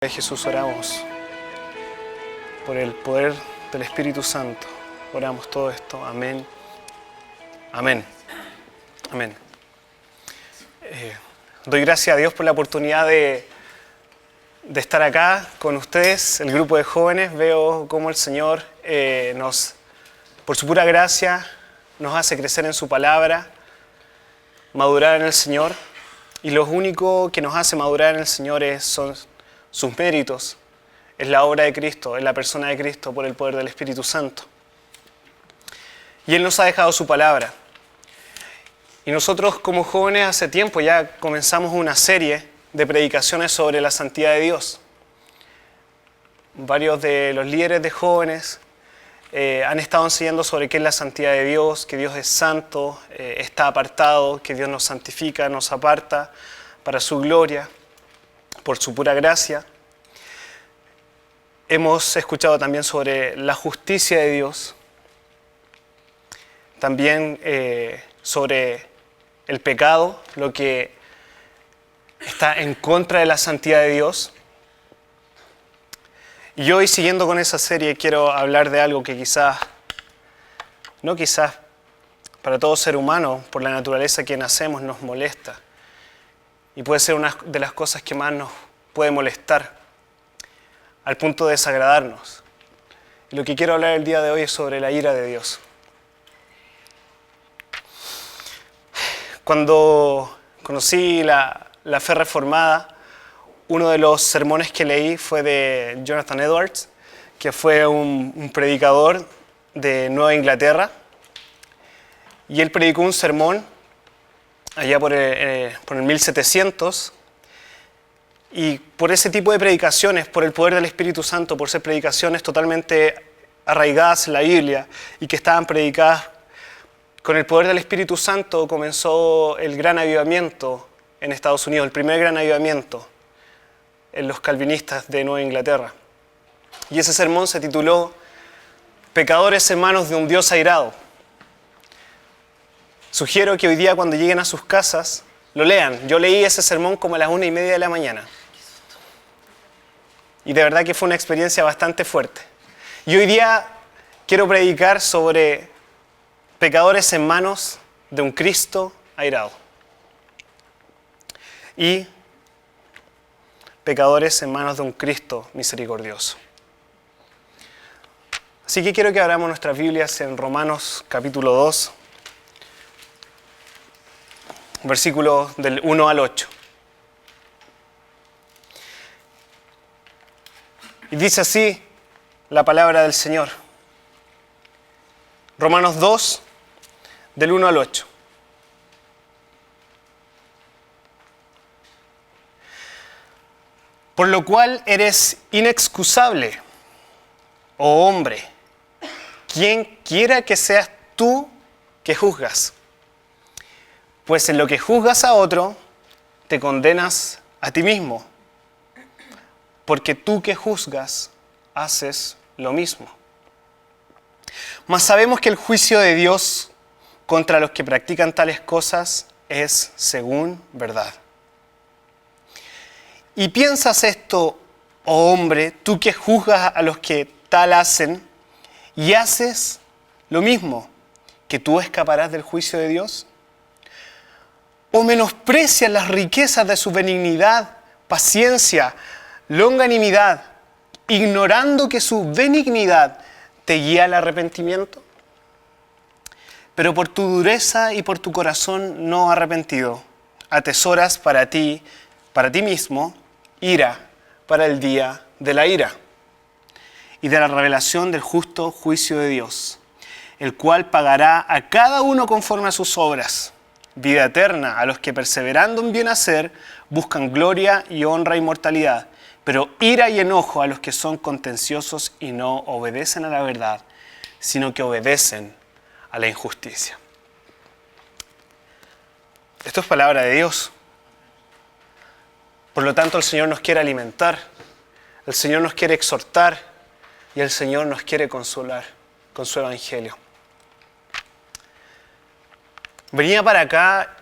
Jesús, oramos por el poder del Espíritu Santo. Oramos todo esto. Amén. Amén. Amén. Doy gracias a Dios por la oportunidad de estar acá con ustedes, el grupo de jóvenes. Veo cómo el Señor por su pura gracia, nos hace crecer en su palabra, madurar en el Señor. Y lo único que nos hace madurar en el Señor son sus méritos, es la obra de Cristo, es la persona de Cristo por el poder del Espíritu Santo. Y Él nos ha dejado su palabra. Y nosotros como jóvenes hace tiempo ya comenzamos una serie de predicaciones sobre la santidad de Dios. Varios de los líderes de jóvenes han estado enseñando sobre qué es la santidad de Dios, que Dios es santo, está apartado, que Dios nos santifica, nos aparta para su gloria, por su pura gracia. Hemos escuchado también sobre la justicia de Dios, también sobre el pecado, lo que está en contra de la santidad de Dios. Y hoy, siguiendo con esa serie, quiero hablar de algo que no quizás, para todo ser humano, por la naturaleza que nacemos, nos molesta. Y puede ser una de las cosas que más nos puede molestar, al punto de desagradarnos. Y lo que quiero hablar el día de hoy es sobre la ira de Dios. Cuando conocí la fe reformada, uno de los sermones que leí fue de Jonathan Edwards, que fue un predicador de Nueva Inglaterra. Y él predicó un sermón allá por el 1700, y por ese tipo de predicaciones, por el poder del Espíritu Santo, por ser predicaciones totalmente arraigadas en la Biblia y que estaban predicadas con el poder del Espíritu Santo, comenzó el gran avivamiento en Estados Unidos, el primer gran avivamiento en los calvinistas de Nueva Inglaterra. Y ese sermón se tituló "Pecadores en manos de un Dios airado". Sugiero que hoy día, cuando lleguen a sus casas, lo lean. Yo leí ese sermón como a las 1:30 de la mañana. Y de verdad que fue una experiencia bastante fuerte. Y hoy día quiero predicar sobre pecadores en manos de un Cristo airado. Y pecadores en manos de un Cristo misericordioso. Así que quiero que abramos nuestras Biblias en Romanos capítulo 2. Versículos del 1 al 8. Y dice así la palabra del Señor. Romanos 2, del 1 al 8. Por lo cual eres inexcusable, oh hombre, quien quiera que seas tú que juzgas. Pues en lo que juzgas a otro, te condenas a ti mismo, porque tú que juzgas, haces lo mismo. Mas sabemos que el juicio de Dios contra los que practican tales cosas es según verdad. Y piensas esto, oh hombre, tú que juzgas a los que tal hacen, y haces lo mismo, ¿que tú escaparás del juicio de Dios? ¿O menosprecias las riquezas de su benignidad, paciencia, longanimidad, ignorando que su benignidad te guía al arrepentimiento? Pero por tu dureza y por tu corazón no arrepentido, atesoras para ti mismo, ira para el día de la ira y de la revelación del justo juicio de Dios, el cual pagará a cada uno conforme a sus obras. Vida eterna a los que perseverando en bien hacer buscan gloria y honra e inmortalidad, pero ira y enojo a los que son contenciosos y no obedecen a la verdad, sino que obedecen a la injusticia. Esto es palabra de Dios. Por lo tanto, el Señor nos quiere alimentar, el Señor nos quiere exhortar y el Señor nos quiere consolar con su evangelio. Venía para acá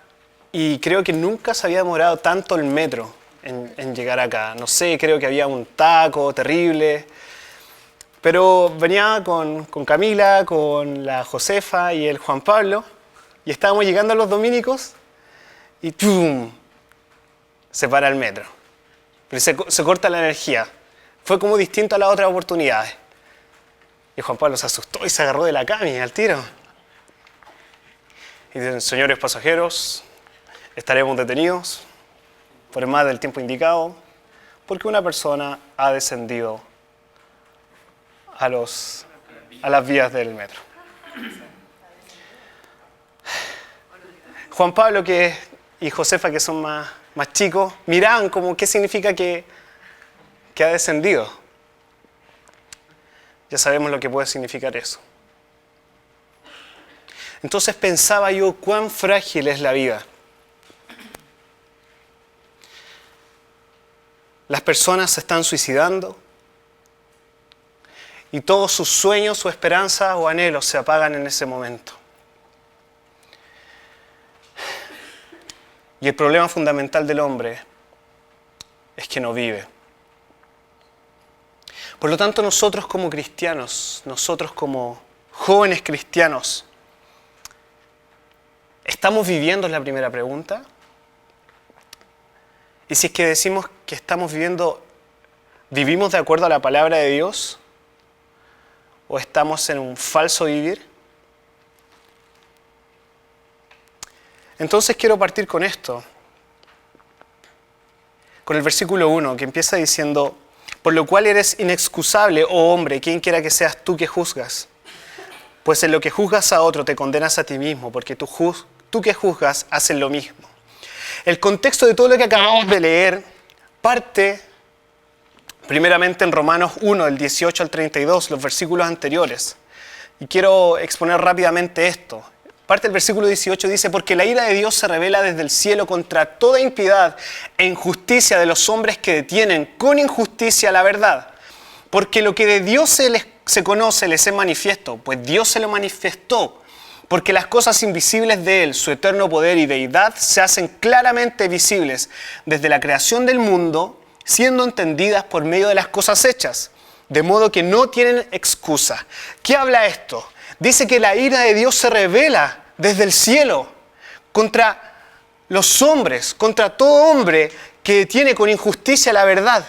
y creo que nunca se había demorado tanto el metro en llegar acá. No sé, creo que había un taco terrible. Pero venía con Camila, con la Josefa y el Juan Pablo, y estábamos llegando a los dominicos y ¡pum! Se para el metro. Pero se corta la energía. Fue como distinto a las otras oportunidades. Y Juan Pablo se asustó y se agarró de la camilla al tiro. Y dicen, señores pasajeros, estaremos detenidos por más del tiempo indicado porque una persona ha descendido a las vías del metro. Juan Pablo y Josefa, que son más chicos, miraban como qué significa que ha descendido. Ya sabemos lo que puede significar eso. Entonces pensaba yo cuán frágil es la vida. Las personas se están suicidando y todos sus sueños o esperanzas o anhelos se apagan en ese momento. Y el problema fundamental del hombre es que no vive. Por lo tanto, nosotros como cristianos, nosotros como jóvenes cristianos, ¿estamos viviendo? Es la primera pregunta. Y si es que decimos que estamos viviendo, ¿vivimos de acuerdo a la palabra de Dios? ¿O estamos en un falso vivir? Entonces quiero partir con esto, con el versículo 1, que empieza diciendo, por lo cual eres inexcusable, oh hombre, quien quiera que seas tú que juzgas. Pues en lo que juzgas a otro te condenas a ti mismo, porque tú que juzgas haces lo mismo. El contexto de todo lo que acabamos de leer parte primeramente en Romanos 1, del 18 al 32, los versículos anteriores. Y quiero exponer rápidamente esto. Parte del versículo 18 dice, porque la ira de Dios se revela desde el cielo contra toda impiedad e injusticia de los hombres que detienen con injusticia la verdad. Porque lo que de Dios se conoce les es manifiesto, pues Dios se lo manifestó. Porque las cosas invisibles de Él, su eterno poder y deidad, se hacen claramente visibles desde la creación del mundo, siendo entendidas por medio de las cosas hechas, de modo que no tienen excusa. ¿Qué habla esto? Dice que la ira de Dios se revela desde el cielo contra los hombres, contra todo hombre que detiene con injusticia la verdad.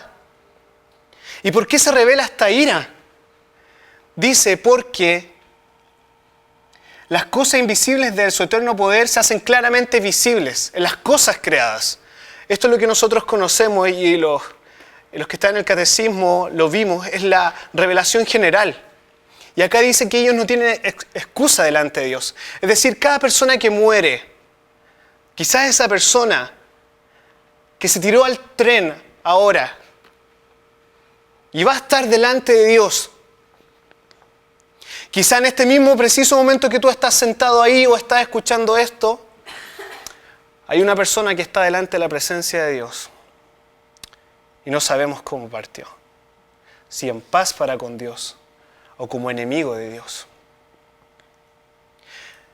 ¿Y por qué se revela esta ira? Dice, porque las cosas invisibles de su eterno poder se hacen claramente visibles en las cosas creadas. Esto es lo que nosotros conocemos y los que están en el catecismo lo vimos, es la revelación general. Y acá dice que ellos no tienen excusa delante de Dios. Es decir, cada persona que muere, quizás esa persona que se tiró al tren ahora y va a estar delante de Dios, quizá en este mismo preciso momento que tú estás sentado ahí o estás escuchando esto, hay una persona que está delante de la presencia de Dios y no sabemos cómo partió. Si en paz para con Dios o como enemigo de Dios.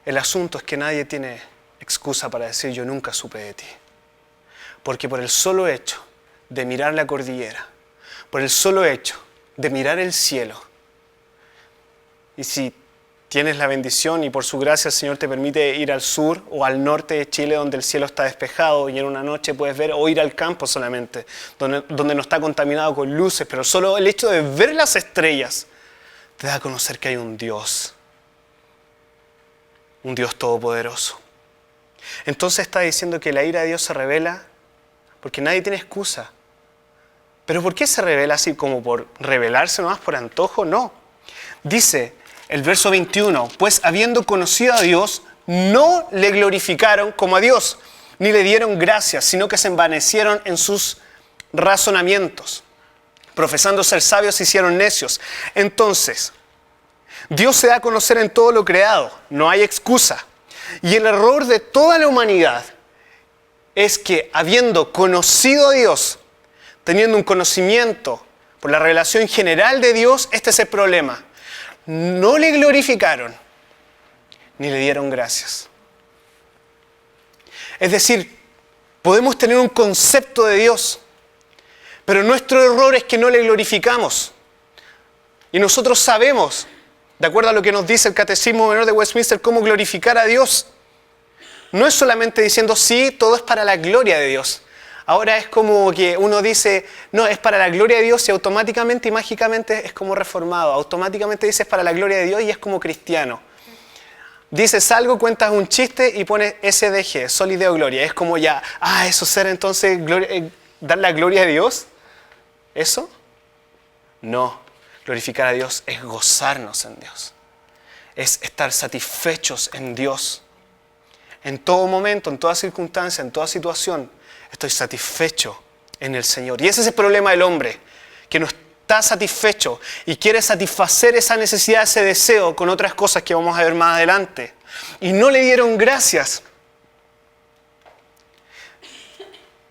El asunto es que nadie tiene excusa para decir yo nunca supe de ti. Porque por el solo hecho de mirar la cordillera, por el solo hecho de mirar el cielo, y si tienes la bendición y por su gracia el Señor te permite ir al sur o al norte de Chile donde el cielo está despejado y en una noche puedes ver, o ir al campo solamente, donde no está contaminado con luces, pero solo el hecho de ver las estrellas te da a conocer que hay un Dios todopoderoso. Entonces está diciendo que la ira de Dios se revela porque nadie tiene excusa. ¿Pero por qué se revela así como por revelarse nomás por antojo? No. Dice el verso 21, pues habiendo conocido a Dios, no le glorificaron como a Dios, ni le dieron gracias, sino que se envanecieron en sus razonamientos. Profesando ser sabios, se hicieron necios. Entonces, Dios se da a conocer en todo lo creado, no hay excusa. Y el error de toda la humanidad es que, habiendo conocido a Dios, teniendo un conocimiento por la revelación general de Dios, este es el problema. No le glorificaron, ni le dieron gracias. Es decir, podemos tener un concepto de Dios, Pero nuestro error es que no le glorificamos. Y nosotros sabemos, de acuerdo a lo que nos dice el Catecismo Menor de Westminster, cómo glorificar a Dios. No es solamente diciendo, sí, todo es para la gloria de Dios. Ahora es como que uno dice, no, es para la gloria de Dios y automáticamente y mágicamente es como reformado. Automáticamente dices para la gloria de Dios y es como cristiano. Dices algo, cuentas un chiste y pones SDG, Soli Deo Gloria. Es como ya, eso ser entonces dar la gloria a Dios. ¿Eso? No. Glorificar a Dios es gozarnos en Dios. Es estar satisfechos en Dios. En todo momento, en toda circunstancia, en toda situación, estoy satisfecho en el Señor. Y ese es el problema del hombre, que no está satisfecho y quiere satisfacer esa necesidad, ese deseo con otras cosas que vamos a ver más adelante. Y no le dieron gracias.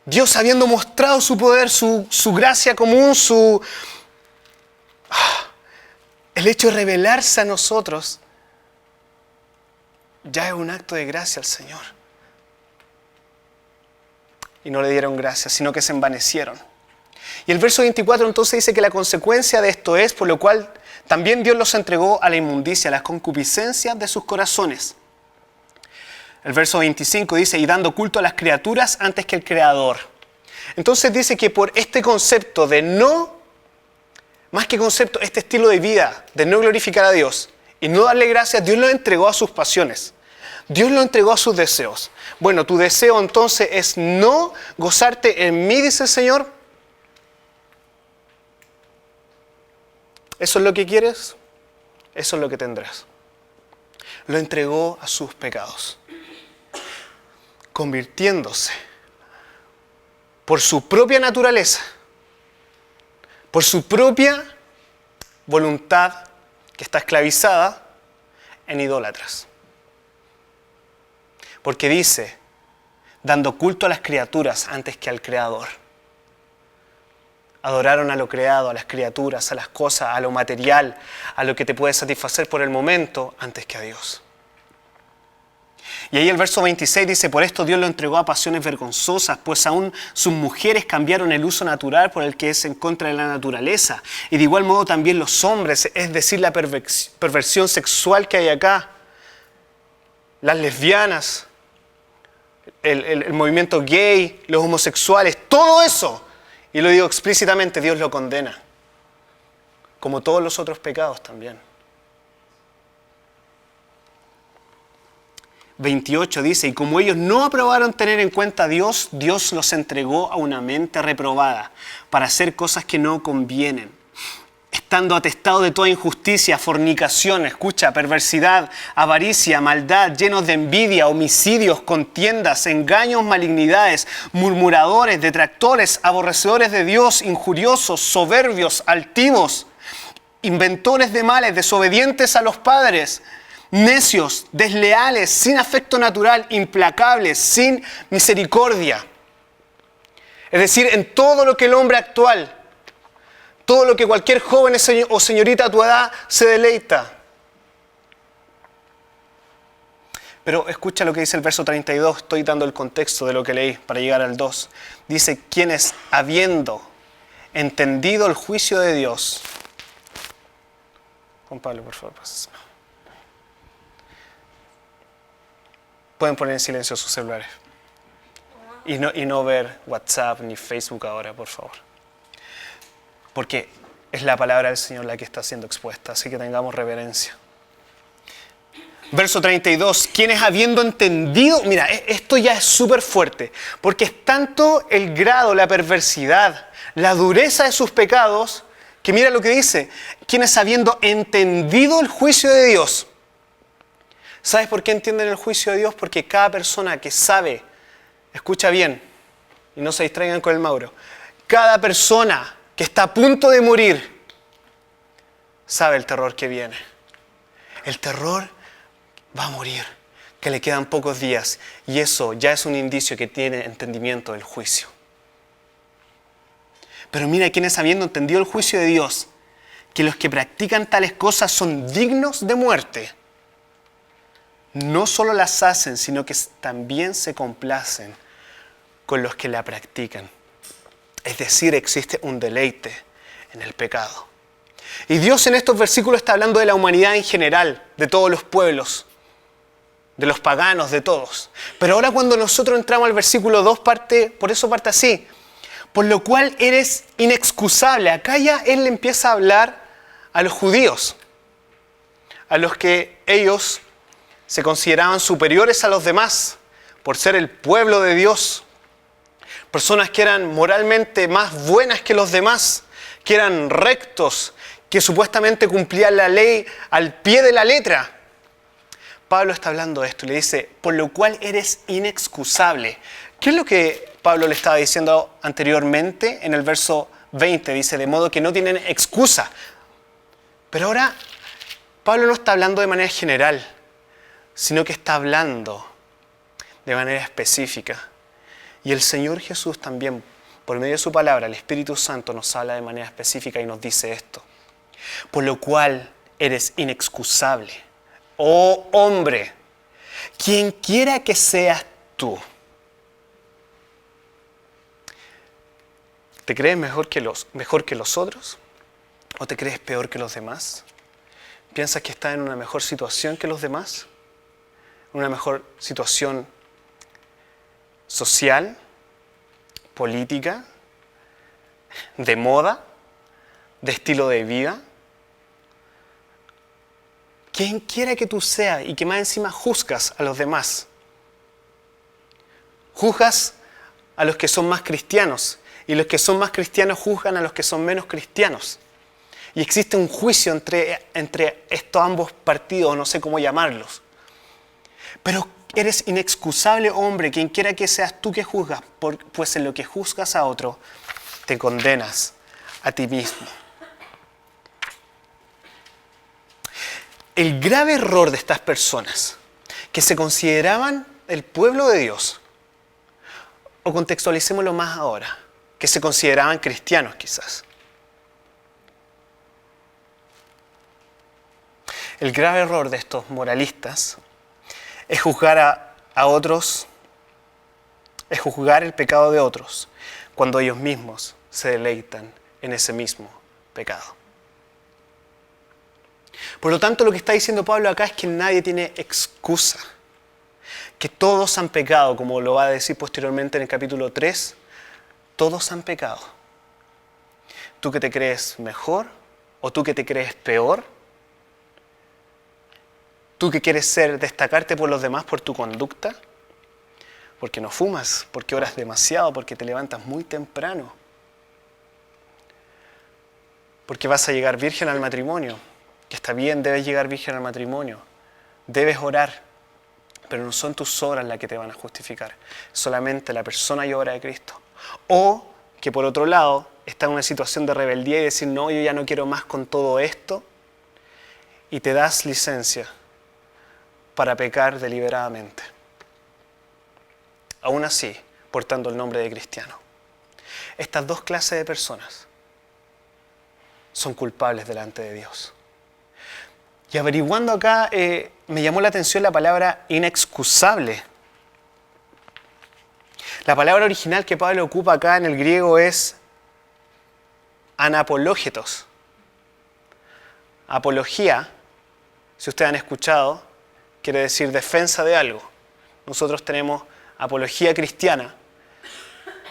Dios, habiendo mostrado su poder, su gracia común, el hecho de revelarse a nosotros, ya es un acto de gracia al Señor. Y no le dieron gracias, sino que se envanecieron. Y el verso 24 entonces dice que la consecuencia de esto es, por lo cual también Dios los entregó a la inmundicia, a las concupiscencias de sus corazones. El verso 25 dice, y dando culto a las criaturas antes que el Creador. Entonces dice que por este concepto de no, más que concepto, este estilo de vida, de no glorificar a Dios y no darle gracias, Dios lo entregó a sus pasiones. Dios lo entregó a sus deseos. Bueno, tu deseo entonces es no gozarte en mí, dice el Señor. ¿Eso es lo que quieres? Eso es lo que tendrás. Lo entregó a sus pecados, convirtiéndose por su propia naturaleza, por su propia voluntad que está esclavizada en idólatras. Porque dice, dando culto a las criaturas antes que al Creador. Adoraron a lo creado, a las criaturas, a las cosas, a lo material, a lo que te puede satisfacer por el momento, antes que a Dios. Y ahí el verso 26 dice, por esto Dios lo entregó a pasiones vergonzosas, pues aún sus mujeres cambiaron el uso natural por el que es en contra de la naturaleza. Y de igual modo también los hombres, es decir, la perversión sexual que hay acá. Las lesbianas, el movimiento gay, los homosexuales, todo eso. Y lo digo explícitamente, Dios lo condena. Como todos los otros pecados también. 28 dice, y como ellos no aprobaron tener en cuenta a Dios, Dios los entregó a una mente reprobada para hacer cosas que no convienen. Estando atestados de toda injusticia, fornicación, escucha, perversidad, avaricia, maldad, llenos de envidia, homicidios, contiendas, engaños, malignidades, murmuradores, detractores, aborrecedores de Dios, injuriosos, soberbios, altivos, inventores de males, desobedientes a los padres, necios, desleales, sin afecto natural, implacables, sin misericordia. Es decir, en todo lo que el hombre actual, todo lo que cualquier joven o señorita a tu edad se deleita. Pero escucha lo que dice el verso 32, estoy dando el contexto de lo que leí para llegar al 2. Dice, quienes habiendo entendido el juicio de Dios. Juan Pablo, por favor, pasa. Pueden poner en silencio sus celulares. Y no ver WhatsApp ni Facebook ahora, por favor. Porque es la palabra del Señor la que está siendo expuesta, así que tengamos reverencia. Verso 32, quienes habiendo entendido, mira, esto ya es súper fuerte, porque es tanto el grado, la perversidad, la dureza de sus pecados, que mira lo que dice, quienes habiendo entendido el juicio de Dios. ¿Sabes por qué entienden el juicio de Dios? Porque cada persona que sabe, escucha bien, y no se distraigan con el Mauro, cada persona que está a punto de morir, sabe el terror que viene. El terror va a morir, que le quedan pocos días, y eso ya es un indicio que tiene entendimiento del juicio. Pero mira, quienes habiendo entendido el juicio de Dios, que los que practican tales cosas son dignos de muerte, no solo las hacen, sino que también se complacen con los que la practican. Es decir, existe un deleite en el pecado. Y Dios en estos versículos está hablando de la humanidad en general, de todos los pueblos, de los paganos, de todos. Pero ahora cuando nosotros entramos al versículo 2, por eso parte así. Por lo cual eres inexcusable. Acá ya Él le empieza a hablar a los judíos, a los que ellos se consideraban superiores a los demás por ser el pueblo de Dios. Personas que eran moralmente más buenas que los demás, que eran rectos, que supuestamente cumplían la ley al pie de la letra. Pablo está hablando de esto y le dice, por lo cual eres inexcusable. ¿Qué es lo que Pablo le estaba diciendo anteriormente en el verso 20? Dice, de modo que no tienen excusa. Pero ahora Pablo no está hablando de manera general, sino que está hablando de manera específica. Y el Señor Jesús también, por medio de su palabra, el Espíritu Santo nos habla de manera específica y nos dice esto. Por lo cual eres inexcusable. Oh hombre, quien quiera que seas tú. ¿Te crees mejor que los otros? ¿O te crees peor que los demás? ¿Piensas que estás en una mejor situación que los demás? ¿Una mejor situación social, política, de moda, de estilo de vida? Quien quiera que tú seas y que más encima juzgas a los demás. Juzgas a los que son más cristianos y los que son más cristianos juzgan a los que son menos cristianos. Y existe un juicio entre estos ambos partidos, no sé cómo llamarlos. Pero eres inexcusable, hombre, quien quiera que seas tú que juzgas, pues en lo que juzgas a otro, te condenas a ti mismo. El grave error de estas personas, que se consideraban el pueblo de Dios, o contextualicémoslo más ahora, que se consideraban cristianos quizás. El grave error de estos moralistas es juzgar a otros, es juzgar el pecado de otros, cuando ellos mismos se deleitan en ese mismo pecado. Por lo tanto, lo que está diciendo Pablo acá es que nadie tiene excusa, que todos han pecado, como lo va a decir posteriormente en el capítulo 3, todos han pecado. ¿Tú que te crees mejor o tú que te crees peor? ¿Tú que quieres destacarte por los demás por tu conducta? Porque no fumas, porque oras demasiado, porque te levantas muy temprano, porque vas a llegar virgen al matrimonio. Que está bien, debes llegar virgen al matrimonio, debes orar, pero no son tus obras las que te van a justificar, solamente la persona y obra de Cristo. O que por otro lado, está en una situación de rebeldía y decir, no, yo ya no quiero más con todo esto, y te das licencia para pecar deliberadamente. Aún así, portando el nombre de cristiano. Estas dos clases de personas son culpables delante de Dios. Y averiguando acá, me llamó la atención la palabra inexcusable. La palabra original que Pablo ocupa acá en el griego es anapológetos. Apología, si ustedes han escuchado, quiere decir defensa de algo. Nosotros tenemos apología cristiana,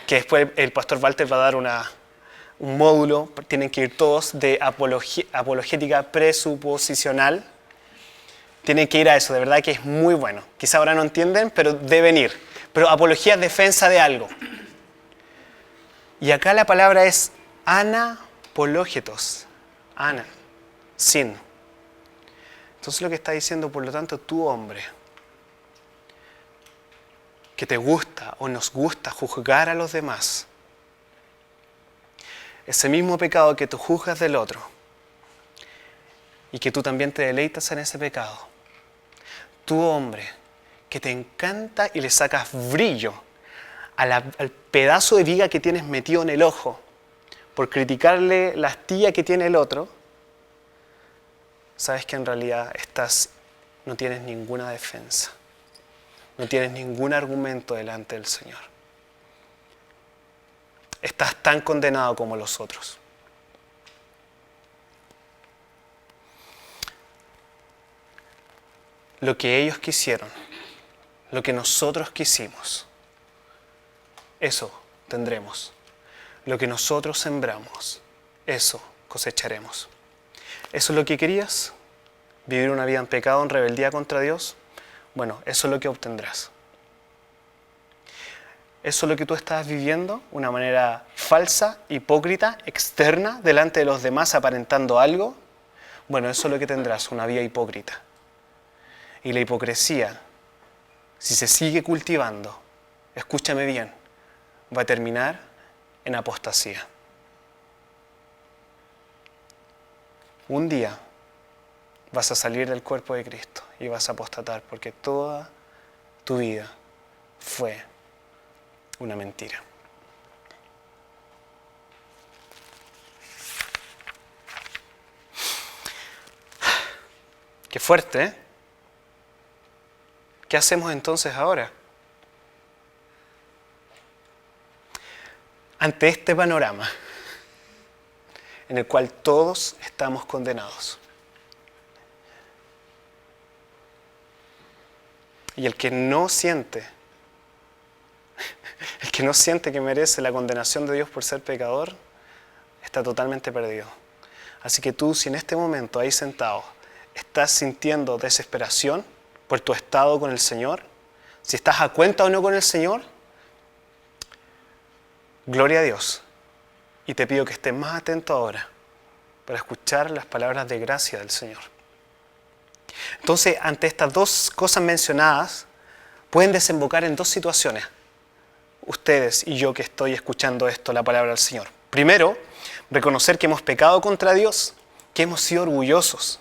que después el pastor Walter va a dar un módulo, tienen que ir todos, de apologética presuposicional. Tienen que ir a eso, de verdad que es muy bueno. Quizá ahora no entienden, pero deben ir. Pero apología es defensa de algo. Y acá la palabra es anapológetos. Ana, sin. Entonces lo que está diciendo, por lo tanto, tú, hombre, que te gusta o nos gusta juzgar a los demás, ese mismo pecado que tú juzgas del otro y que tú también te deleitas en ese pecado, tú, hombre, que te encanta y le sacas brillo al pedazo de viga que tienes metido en el ojo por criticarle la astilla que tiene el otro, sabes que en realidad no tienes ninguna defensa, no tienes ningún argumento delante del Señor. estás tan condenado como los otros. Lo que ellos quisieron, lo que nosotros quisimos, eso tendremos. Lo que nosotros sembramos, eso cosecharemos. ¿Eso es lo que querías? ¿Vivir una vida en pecado, en rebeldía contra Dios? Bueno, eso es lo que obtendrás. ¿Eso es lo que tú estás viviendo? Una manera falsa, hipócrita, externa, delante de los demás, aparentando algo. Bueno, eso es lo que tendrás, una vida hipócrita. Y la hipocresía, si se sigue cultivando, escúchame bien, va a terminar en apostasía. Un día vas a salir del cuerpo de Cristo y vas a apostatar porque toda tu vida fue una mentira. Qué fuerte, ¿eh? ¿Qué hacemos entonces ahora? Ante este panorama en el cual todos estamos condenados. Y el que no siente que merece la condenación de Dios por ser pecador, está totalmente perdido. Así que tú, si en este momento ahí sentado estás sintiendo desesperación por tu estado con el Señor, si estás a cuenta o no con el Señor, gloria a Dios. Y te pido que estés más atento ahora para escuchar las palabras de gracia del Señor. Entonces, ante estas dos cosas mencionadas, pueden desembocar en dos situaciones. Ustedes y yo que estoy escuchando esto, la palabra del Señor. Primero, reconocer que hemos pecado contra Dios, que hemos sido orgullosos.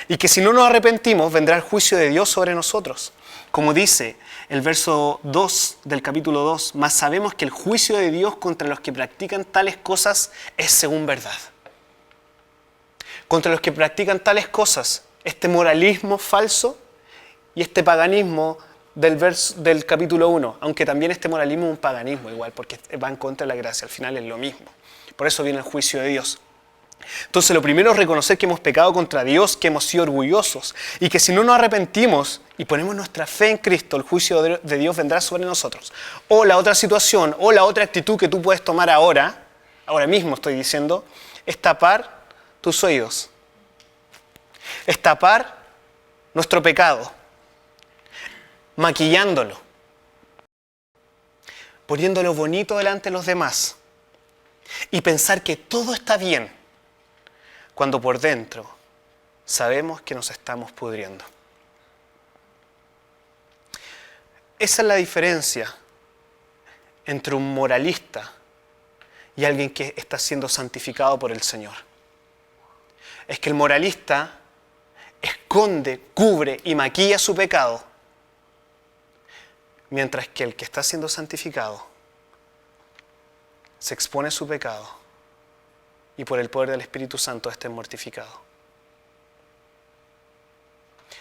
Y que si no nos arrepentimos, vendrá el juicio de Dios sobre nosotros. Como dice el verso 2 del capítulo 2, mas sabemos que el juicio de Dios contra los que practican tales cosas es según verdad. Contra los que practican tales cosas, este moralismo falso y este paganismo del capítulo 1, aunque también este moralismo es un paganismo igual, porque va en contra de la gracia, al final es lo mismo. Por eso viene el juicio de Dios. Entonces lo primero es reconocer que hemos pecado contra Dios, que hemos sido orgullosos y que si no nos arrepentimos y ponemos nuestra fe en Cristo, el juicio de Dios vendrá sobre nosotros. O la otra situación, o la otra actitud que tú puedes tomar ahora mismo estoy diciendo, es tapar tus oídos. Es tapar nuestro pecado, maquillándolo, poniéndolo bonito delante de los demás y pensar que todo está bien, cuando por dentro sabemos que nos estamos pudriendo. Esa es la diferencia entre un moralista y alguien que está siendo santificado por el Señor. Es que el moralista esconde, cubre y maquilla su pecado, mientras que el que está siendo santificado se expone a su pecado y por el poder del Espíritu Santo esté mortificado.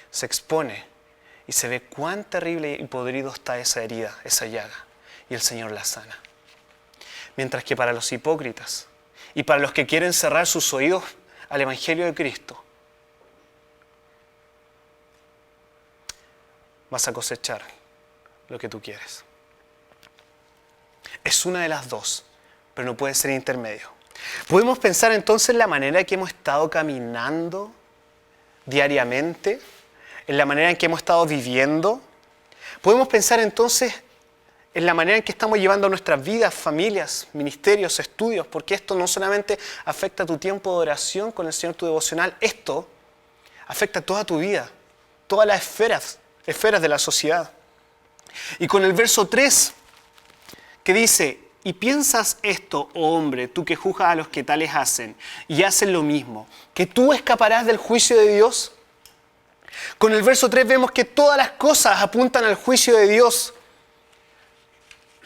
Se expone y se ve cuán terrible y podrido está esa herida, esa llaga, y el Señor la sana. Mientras que para los hipócritas y para los que quieren cerrar sus oídos al Evangelio de Cristo, vas a cosechar lo que tú quieres. Es una de las dos, pero no puede ser intermedio. Podemos pensar entonces en la manera en que hemos estado caminando diariamente, en la manera en que hemos estado viviendo. Podemos pensar entonces en la manera en que estamos llevando nuestras vidas, familias, ministerios, estudios, porque esto no solamente afecta tu tiempo de oración con el Señor, tu devocional, esto afecta toda tu vida, todas las esferas de la sociedad. Y con el verso 3 que dice: y piensas esto, oh hombre, tú que juzgas a los que tales hacen y hacen lo mismo, que tú escaparás del juicio de Dios. Con el verso 3 vemos que todas las cosas apuntan al juicio de Dios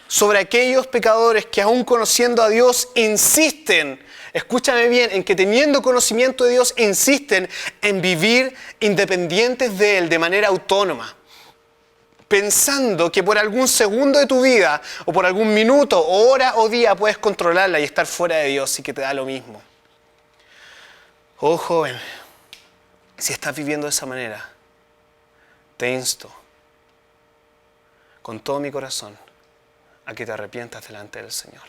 sobre aquellos pecadores que aún conociendo a Dios insisten, escúchame bien, en que teniendo conocimiento de Dios insisten en vivir independientes de Él de manera autónoma, pensando que por algún segundo de tu vida, o por algún minuto, o hora o día puedes controlarla y estar fuera de Dios y que te da lo mismo. Oh joven, si estás viviendo de esa manera, te insto con todo mi corazón a que te arrepientas delante del Señor.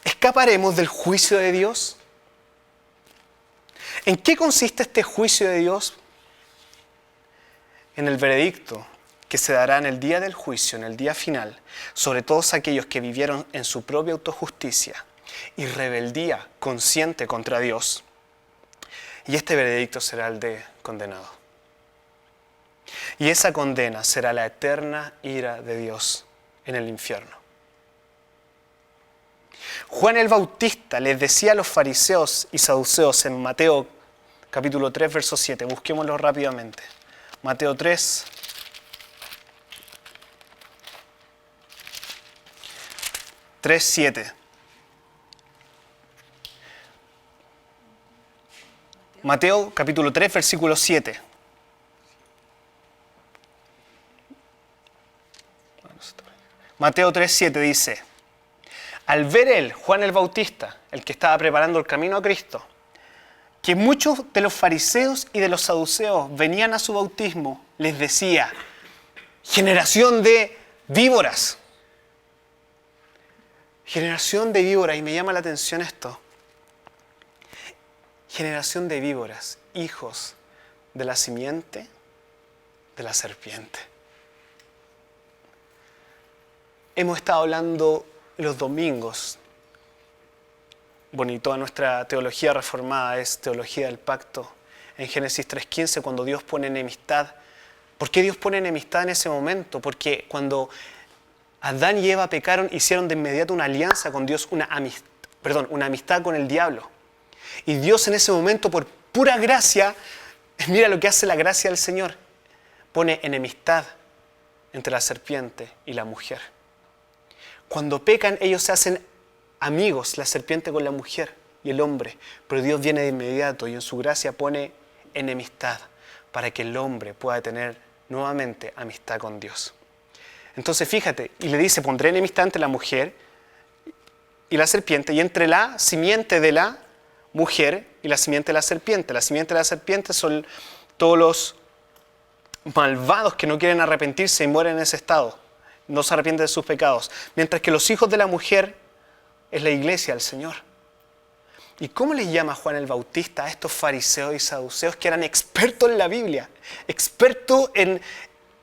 ¿Escaparemos del juicio de Dios? ¿En qué consiste este juicio de Dios? En el veredicto que se dará en el día del juicio, en el día final, sobre todos aquellos que vivieron en su propia autojusticia y rebeldía consciente contra Dios. Y este veredicto será el de condenado. Y esa condena será la eterna ira de Dios en el infierno. Juan el Bautista les decía a los fariseos y saduceos en Mateo capítulo 3, verso 7. Busquémoslo rápidamente. Mateo 3. Tres, 7. Mateo capítulo 3, versículo 7. Mateo 3, 7 dice: al ver él, Juan el Bautista, el que estaba preparando el camino a Cristo, que muchos de los fariseos y de los saduceos venían a su bautismo, les decía: generación de víboras. Generación de víboras, y me llama la atención esto. Generación de víboras, hijos de la simiente de la serpiente. Hemos estado hablando los domingos, bueno, y toda nuestra teología reformada es teología del pacto. En Génesis 3:15, cuando Dios pone enemistad. ¿Por qué Dios pone enemistad en ese momento? Porque cuando Adán y Eva pecaron, hicieron de inmediato una alianza con Dios, una amistad con el diablo. Y Dios en ese momento, por pura gracia, mira lo que hace la gracia del Señor, pone enemistad entre la serpiente y la mujer. Cuando pecan, ellos se hacen amigos, la serpiente con la mujer y el hombre. Pero Dios viene de inmediato y en su gracia pone enemistad para que el hombre pueda tener nuevamente amistad con Dios. Entonces fíjate, y le dice: pondré enemistad entre la mujer y la serpiente, y entre la simiente de la mujer y la simiente de la serpiente. La simiente de la serpiente son todos los malvados que no quieren arrepentirse y mueren en ese estado. No se arrepienten de sus pecados. Mientras que los hijos de la mujer es la iglesia del Señor. ¿Y cómo les llama Juan el Bautista a estos fariseos y saduceos que eran expertos en la Biblia? Expertos en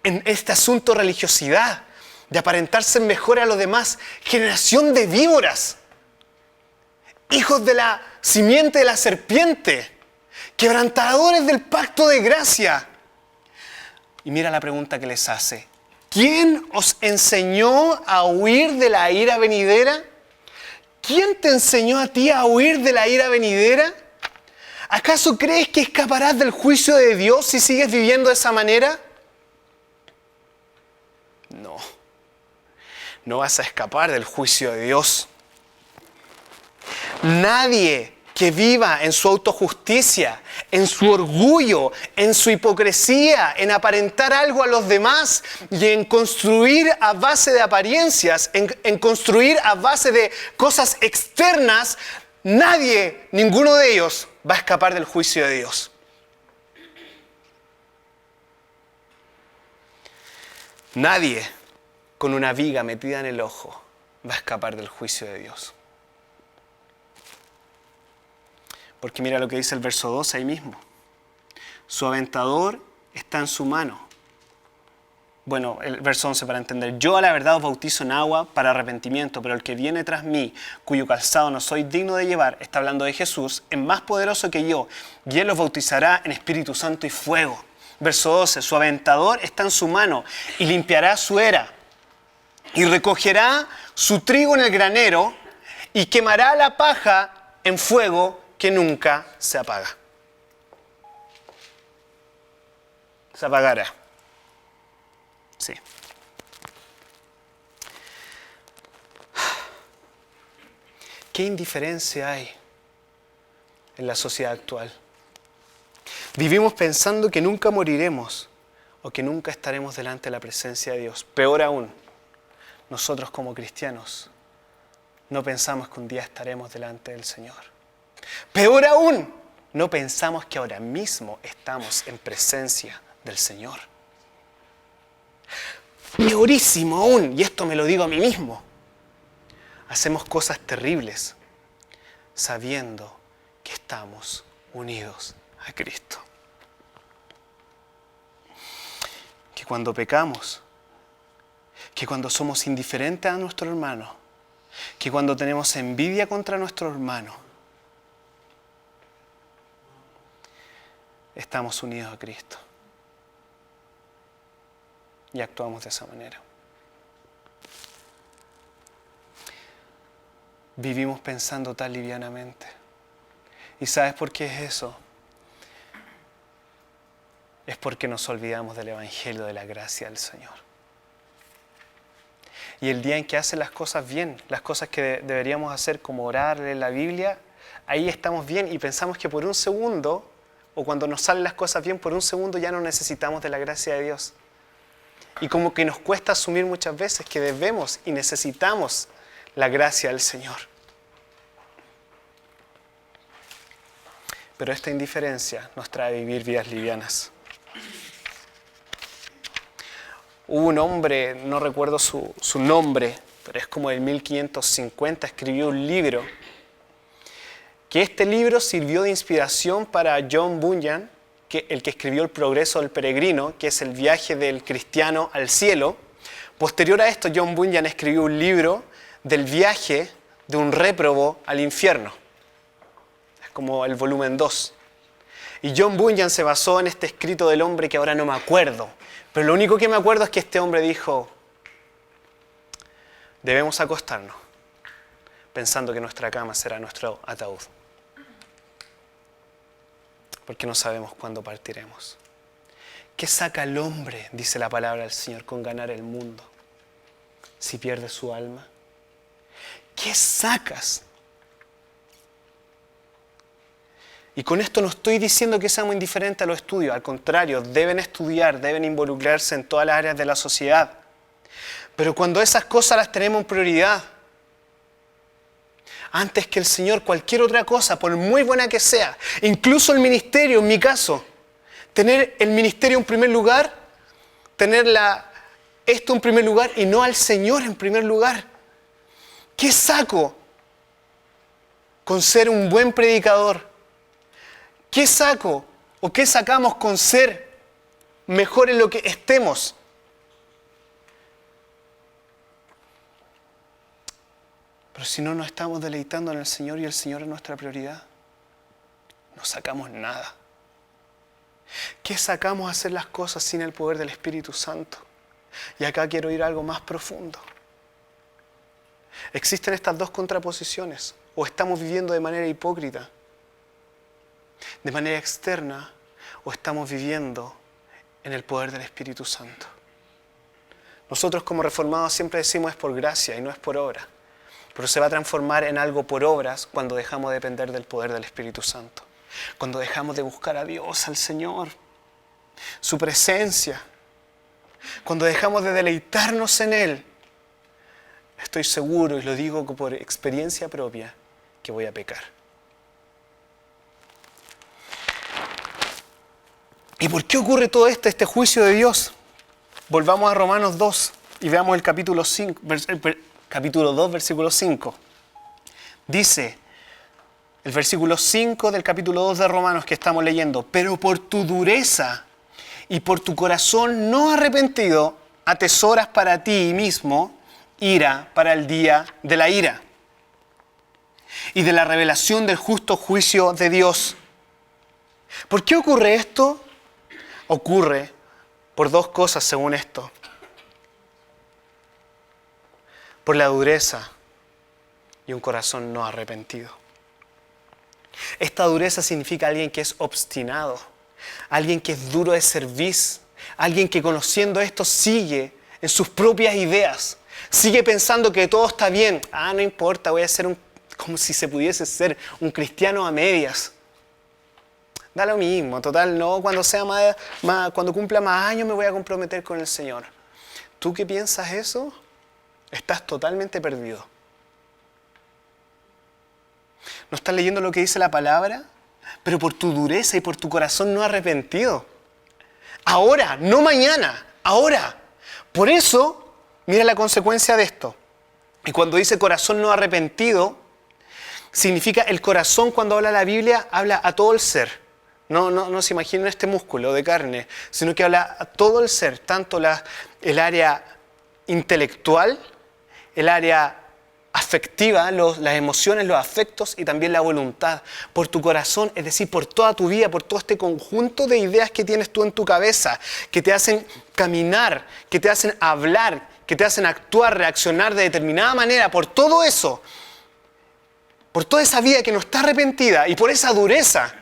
este asunto de religiosidad, de aparentarse mejor a los demás. Generación de víboras. Hijos de la simiente de la serpiente. Quebrantadores del pacto de gracia. Y mira la pregunta que les hace: ¿quién os enseñó a huir de la ira venidera? ¿Quién te enseñó a ti a huir de la ira venidera? ¿Acaso crees que escaparás del juicio de Dios si sigues viviendo de esa manera? No. No vas a escapar del juicio de Dios. Nadie que viva en su autojusticia, en su orgullo, en su hipocresía, en aparentar algo a los demás y en construir a base de apariencias, en construir a base de cosas externas, nadie, ninguno de ellos va a escapar del juicio de Dios. Nadie con una viga metida en el ojo va a escapar del juicio de Dios. Porque mira lo que dice el verso 2 ahí mismo. Su aventador está en su mano. Bueno, el verso 11 para entender. Yo a la verdad os bautizo en agua para arrepentimiento, pero el que viene tras mí, cuyo calzado no soy digno de llevar, está hablando de Jesús, es más poderoso que yo, y él los bautizará en Espíritu Santo y fuego. Verso 12. Su aventador está en su mano y limpiará su era, y recogerá su trigo en el granero, y quemará la paja en fuego que nunca se apaga. Se apagará. Sí. ¿Qué indiferencia hay en la sociedad actual? Vivimos pensando que nunca moriremos o que nunca estaremos delante de la presencia de Dios. Peor aún, nosotros como cristianos no pensamos que un día estaremos delante del Señor. Peor aún, no pensamos que ahora mismo estamos en presencia del Señor. Peorísimo aún, y esto me lo digo a mí mismo, hacemos cosas terribles sabiendo que estamos unidos a Cristo. Que cuando pecamos, que cuando somos indiferentes a nuestro hermano, que cuando tenemos envidia contra nuestro hermano, estamos unidos a Cristo. Y actuamos de esa manera. Vivimos pensando tan livianamente. ¿Y sabes por qué es eso? Es porque nos olvidamos del Evangelio de la gracia del Señor. Y el día en que hacen las cosas bien, las cosas que deberíamos hacer como orar, leer la Biblia, ahí estamos bien y pensamos que por un segundo, o cuando nos salen las cosas bien, por un segundo ya no necesitamos de la gracia de Dios. Y como que nos cuesta asumir muchas veces que debemos y necesitamos la gracia del Señor. Pero esta indiferencia nos trae a vivir vidas livianas. Hubo un hombre, no recuerdo su nombre, pero es como del 1550, escribió un libro, que este libro sirvió de inspiración para John Bunyan, el que escribió El progreso del peregrino, que es el viaje del cristiano al cielo. Posterior a esto, John Bunyan escribió un libro del viaje de un réprobo al infierno. Es como el volumen 2. Y John Bunyan se basó en este escrito del hombre que ahora no me acuerdo. Pero lo único que me acuerdo es que este hombre dijo, debemos acostarnos pensando que nuestra cama será nuestro ataúd. Porque no sabemos cuándo partiremos. ¿Qué saca el hombre, dice la palabra del Señor, con ganar el mundo si pierde su alma? ¿Qué sacas? Y con esto no estoy diciendo que seamos indiferentes a los estudios, al contrario, deben estudiar, deben involucrarse en todas las áreas de la sociedad. Pero cuando esas cosas las tenemos en prioridad, antes que el Señor, cualquier otra cosa, por muy buena que sea, incluso el ministerio, en mi caso, tener el ministerio en primer lugar, tener esto en primer lugar y no al Señor en primer lugar. ¿Qué saco con ser un buen predicador? ¿Qué saco o qué sacamos con ser mejor en lo que estemos? Pero si no nos estamos deleitando en el Señor y el Señor es nuestra prioridad, no sacamos nada. ¿Qué sacamos a hacer las cosas sin el poder del Espíritu Santo? Y acá quiero ir a algo más profundo. Existen estas dos contraposiciones. O estamos viviendo de manera hipócrita, de manera externa, o estamos viviendo en el poder del Espíritu Santo. Nosotros como reformados siempre decimos es por gracia y no es por obra. Pero se va a transformar en algo por obras cuando dejamos de depender del poder del Espíritu Santo. Cuando dejamos de buscar a Dios, al Señor, su presencia. Cuando dejamos de deleitarnos en Él. Estoy seguro, y lo digo por experiencia propia, que voy a pecar. ¿Y por qué ocurre todo este juicio de Dios? Volvamos a Romanos 2 y veamos el capítulo 2, versículo 5. Dice, el versículo 5 del capítulo 2 de Romanos que estamos leyendo, pero por tu dureza y por tu corazón no arrepentido, atesoras para ti mismo ira para el día de la ira y de la revelación del justo juicio de Dios. ¿Por qué ocurre esto? Ocurre por dos cosas según esto. Por la dureza y un corazón no arrepentido. Esta dureza significa alguien que es obstinado, alguien que es duro de cerviz, alguien que conociendo esto sigue en sus propias ideas, sigue pensando que todo está bien. No importa, voy a ser como si se pudiese ser un cristiano a medias. Da lo mismo, total, no, cuando cumpla más años me voy a comprometer con el Señor. ¿Tú que piensas eso? Estás totalmente perdido. ¿No estás leyendo lo que dice la palabra? Pero por tu dureza y por tu corazón no arrepentido. Ahora, no mañana, ahora. Por eso, mira la consecuencia de esto. Y cuando dice corazón no arrepentido, significa el corazón, cuando habla la Biblia, habla a todo el ser. No se imaginen este músculo de carne, sino que habla a todo el ser, tanto el área intelectual, el área afectiva, las emociones, los afectos y también la voluntad. Por tu corazón, es decir, por toda tu vida, por todo este conjunto de ideas que tienes tú en tu cabeza, que te hacen caminar, que te hacen hablar, que te hacen actuar, reaccionar de determinada manera, por todo eso, por toda esa vida que no está arrepentida y por esa dureza,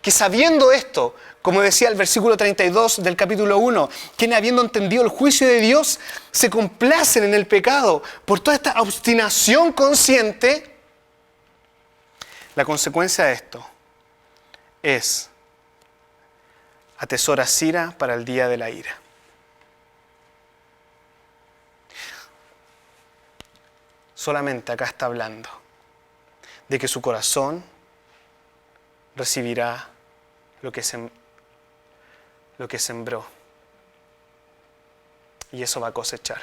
que sabiendo esto, como decía el versículo 32 del capítulo 1, quienes habiendo entendido el juicio de Dios se complacen en el pecado por toda esta obstinación consciente, la consecuencia de esto es atesoras ira para el día de la ira. Solamente acá está hablando de que su corazón recibirá lo que sembró. Y eso va a cosechar.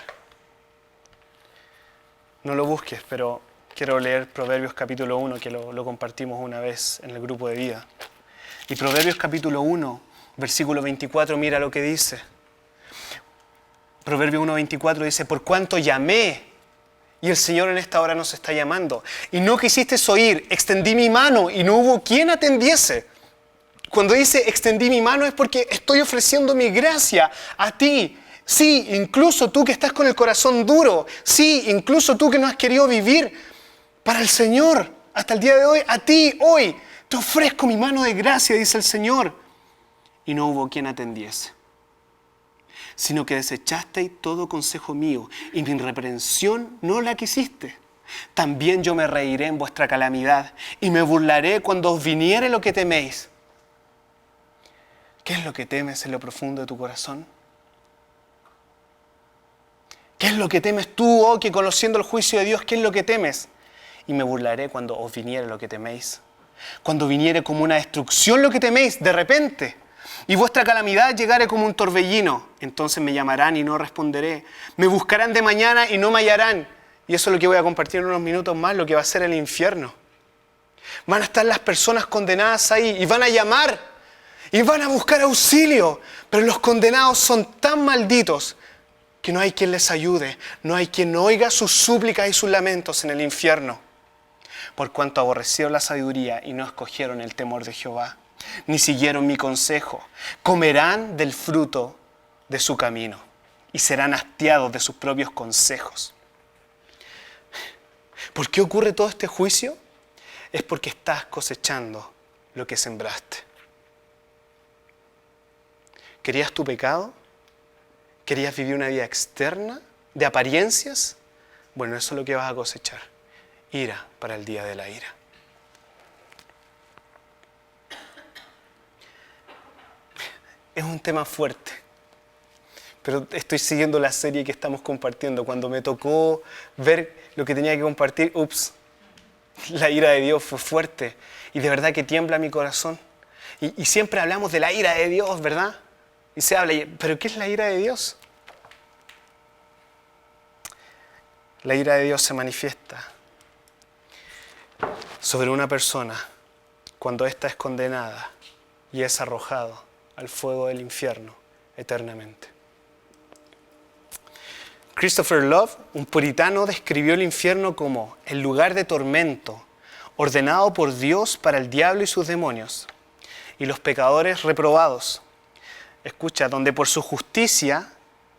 No lo busques, pero quiero leer Proverbios capítulo 1, que lo compartimos una vez en el grupo de vida. Y Proverbios capítulo 1, versículo 24, mira lo que dice. Proverbios 1:24 dice, por cuanto llamé, y el Señor en esta hora nos está llamando, y no quisiste oír, extendí mi mano y no hubo quien atendiese. Cuando dice extendí mi mano es porque estoy ofreciendo mi gracia a ti. Sí, incluso tú que estás con el corazón duro. Sí, incluso tú que no has querido vivir para el Señor hasta el día de hoy. A ti, hoy, te ofrezco mi mano de gracia, dice el Señor. Y no hubo quien atendiese. Sino que desechaste todo consejo mío y mi reprensión no la quisiste. También yo me reiré en vuestra calamidad y me burlaré cuando os viniere lo que teméis. ¿Qué es lo que temes en lo profundo de tu corazón? ¿Qué es lo que temes tú, oh, que conociendo el juicio de Dios, qué es lo que temes? Y me burlaré cuando os viniere lo que teméis. Cuando viniere como una destrucción lo que teméis, de repente. Y vuestra calamidad llegare como un torbellino. Entonces me llamarán y no responderé. Me buscarán de mañana y no me hallarán. Y eso es lo que voy a compartir en unos minutos más, lo que va a ser el infierno. Van a estar las personas condenadas ahí y van a llamar. Y van a buscar auxilio, pero los condenados son tan malditos que no hay quien les ayude, no hay quien oiga sus súplicas y sus lamentos en el infierno. Por cuanto aborrecieron la sabiduría y no escogieron el temor de Jehová, ni siguieron mi consejo, comerán del fruto de su camino y serán hastiados de sus propios consejos. ¿Por qué ocurre todo este juicio? Es porque estás cosechando lo que sembraste. ¿Querías tu pecado? ¿Querías vivir una vida externa de apariencias? Bueno, eso es lo que vas a cosechar. Ira para el día de la ira. Es un tema fuerte, pero estoy siguiendo la serie que estamos compartiendo. Cuando me tocó ver lo que tenía que compartir, la ira de Dios fue fuerte y de verdad que tiembla mi corazón. Y siempre hablamos de la ira de Dios, ¿verdad? Y se habla, ¿pero qué es la ira de Dios? La ira de Dios se manifiesta sobre una persona cuando ésta es condenada y es arrojado al fuego del infierno eternamente. Christopher Love, un puritano, describió el infierno como el lugar de tormento ordenado por Dios para el diablo y sus demonios y los pecadores reprobados. Escucha, donde por su justicia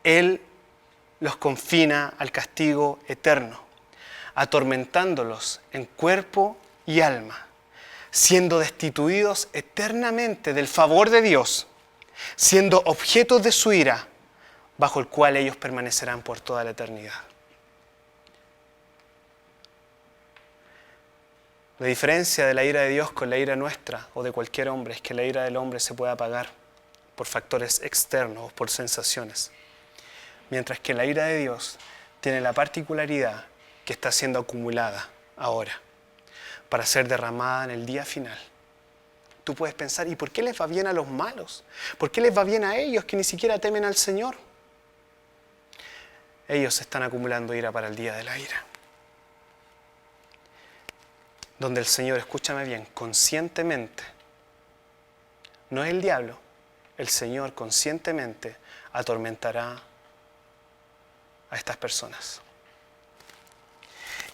Él los confina al castigo eterno, atormentándolos en cuerpo y alma, siendo destituidos eternamente del favor de Dios, siendo objetos de su ira, bajo el cual ellos permanecerán por toda la eternidad. La diferencia de la ira de Dios con la ira nuestra o de cualquier hombre es que la ira del hombre se puede apagar por factores externos o por sensaciones. Mientras que la ira de Dios tiene la particularidad que está siendo acumulada ahora para ser derramada en el día final. Tú puedes pensar, ¿y por qué les va bien a los malos? ¿Por qué les va bien a ellos que ni siquiera temen al Señor? Ellos están acumulando ira para el día de la ira. Donde el Señor, escúchame bien, conscientemente, no es el diablo, el Señor conscientemente atormentará a estas personas.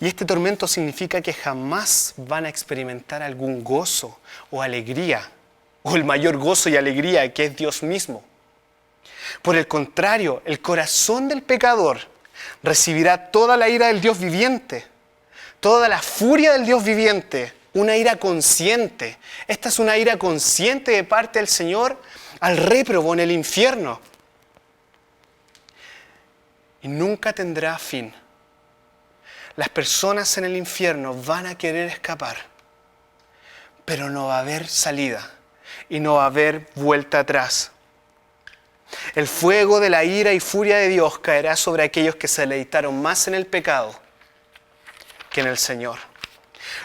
Y este tormento significa que jamás van a experimentar algún gozo o alegría, o el mayor gozo y alegría que es Dios mismo. Por el contrario, el corazón del pecador recibirá toda la ira del Dios viviente, toda la furia del Dios viviente, una ira consciente. Esta es una ira consciente de parte del Señor al réprobo en el infierno. Y nunca tendrá fin. Las personas en el infierno van a querer escapar, pero no va a haber salida y no va a haber vuelta atrás. El fuego de la ira y furia de Dios caerá sobre aquellos que se deleitaron más en el pecado que en el Señor.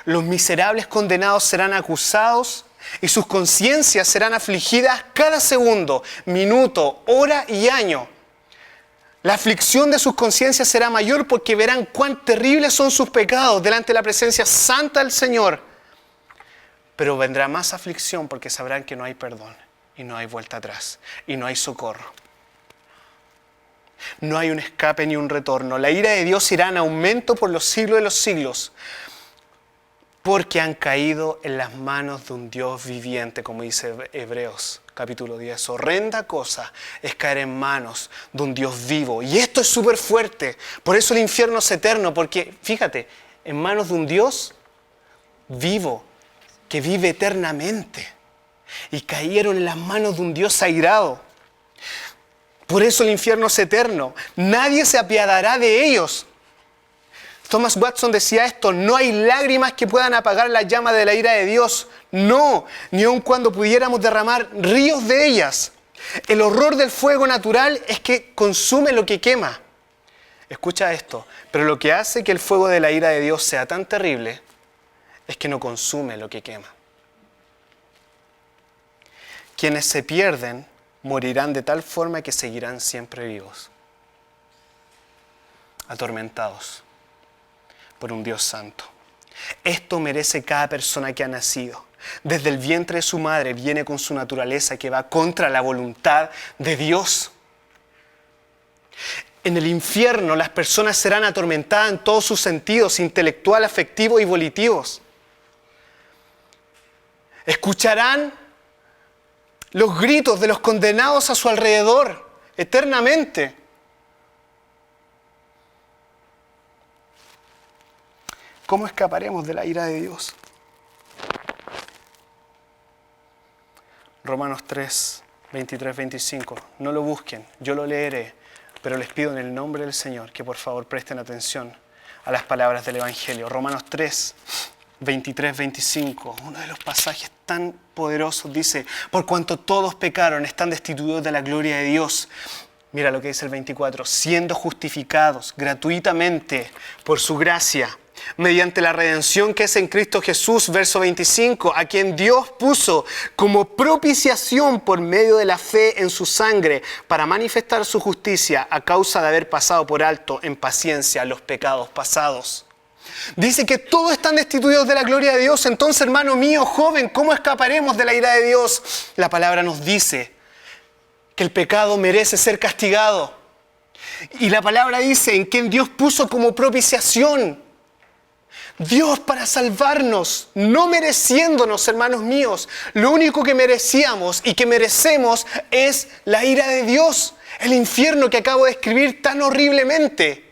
Los miserables condenados serán acusados y sus conciencias serán afligidas cada segundo, minuto, hora y año. La aflicción de sus conciencias será mayor porque verán cuán terribles son sus pecados delante de la presencia santa del Señor. Pero vendrá más aflicción porque sabrán que no hay perdón y no hay vuelta atrás y no hay socorro. No hay un escape ni un retorno. La ira de Dios irá en aumento por los siglos de los siglos porque han caído en las manos de un Dios viviente, como dice Hebreos capítulo 10. Horrenda cosa es caer en manos de un Dios vivo. Y esto es súper fuerte. Por eso el infierno es eterno, porque fíjate, en manos de un Dios vivo, que vive eternamente. Y cayeron en las manos de un Dios airado. Por eso el infierno es eterno. Nadie se apiadará de ellos. Thomas Watson decía esto: no hay lágrimas que puedan apagar la llama de la ira de Dios. No, ni aun cuando pudiéramos derramar ríos de ellas. El horror del fuego natural es que consume lo que quema. Escucha esto, pero lo que hace que el fuego de la ira de Dios sea tan terrible es que no consume lo que quema. Quienes se pierden morirán de tal forma que seguirán siempre vivos, atormentados por un Dios santo. Esto merece cada persona que ha nacido. Desde el vientre de su madre viene con su naturaleza que va contra la voluntad de Dios. En el infierno las personas serán atormentadas en todos sus sentidos, intelectual, afectivo y volitivos. Escucharán los gritos de los condenados a su alrededor eternamente. ¿Cómo escaparemos de la ira de Dios? Romanos 3, 23, 25. No lo busquen, yo lo leeré, pero les pido en el nombre del Señor que por favor presten atención a las palabras del Evangelio. Romanos 3, 23, 25. Uno de los pasajes tan poderosos dice: por cuanto todos pecaron, están destituidos de la gloria de Dios. Mira lo que dice el 24. Siendo justificados gratuitamente por su gracia, mediante la redención que es en Cristo Jesús, verso 25, a quien Dios puso como propiciación por medio de la fe en su sangre para manifestar su justicia a causa de haber pasado por alto en paciencia los pecados pasados. Dice que todos están destituidos de la gloria de Dios. Entonces, hermano mío, joven, ¿cómo escaparemos de la ira de Dios? La palabra nos dice que el pecado merece ser castigado. Y la palabra dice en quien Dios puso como propiciación. Dios para salvarnos, no mereciéndonos, hermanos míos. Lo único que merecíamos y que merecemos es la ira de Dios, el infierno que acabo de escribir tan horriblemente.